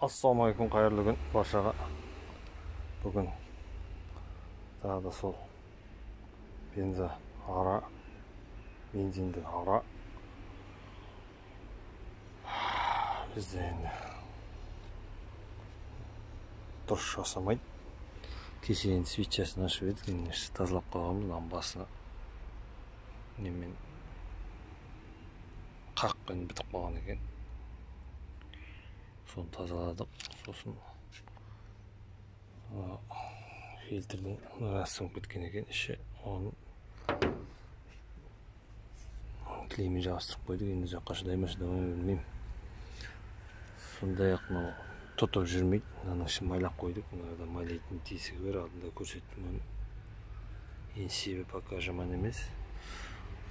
Ассалаумағалейкум, қайырлы күн баршаға. Бүгін тағы да сол бензинді ара бізде енді дұрыс жасамайды. Кеше енді свитчасын ашып едік, енді тазалап қойғанбыз, ламбасы немен қақпен бітіп қалған екен. Соны тазаладық. Сосын фильтрдің сынып кеткен екен, іші. Оны клеймен жабыстырып қойдық. Енді жаққа шыдай ма білмеймін. Сондай-ақ мынау тұтып жүрмейді. Мынаның ішін майлап қойдық. Мынада майлайтын тесігі бар, алдында көрсеттім оны. Енді себебі пока жаман емес.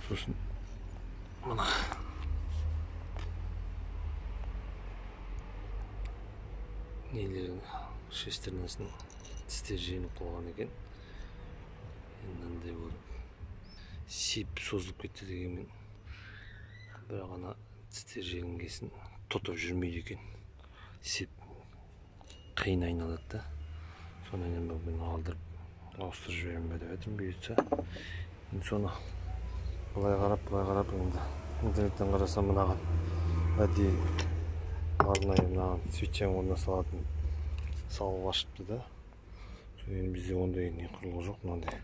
Сосын мына нелерін шестернесінің тістер жеңіп қойған екен. Енді мынандай болып сеп созылып кетті дегенмен, бірақ ана тістер жеңгесін тұтып жүрмейді екен. Сеп қиын айналады да. Сонымен бүгін алдырып ауыстырып жіберем бе деп жатырмын, бұйыртса. Енді соны былай қарап енді интернеттен қарасам мынаған әдейі арнайы мынаған свитчаның орнына салатын салып ашыпты да. Енді бізде ондай не құрылғы жоқ, мынандай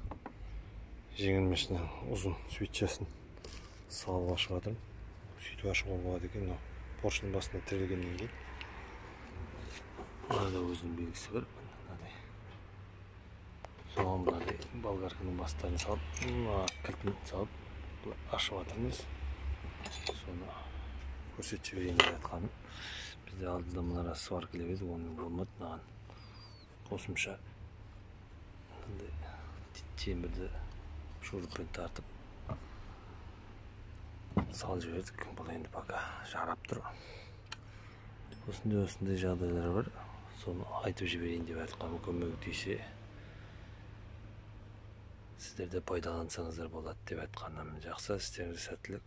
жеңілмешінің ұзын свитчасын салып ашып жатырмын. Сөйтіп ашуға болады екен. Поршының басында тірелгеннен кейін мынада өзінің белгісі бар. Соған мынадай болгарканың бастарын салып, кілтін салып ашып жатырмыз. Соны көрсетіп жіберейін деп жатқаным. Бізде алдыда мына сваркілеп еді, оны болмады. Мынаған қосымша темірді шуруппен тартып салып жібердік. Бұл енді пока жарап тұр. Осындай жағдайлар бар. Соны айтып жіберейін деп жатқаным, көмегі тисе сіздерде пайдалансаңыздар болады деп жатқаным. Жақсы, істеріңізге сәттілік.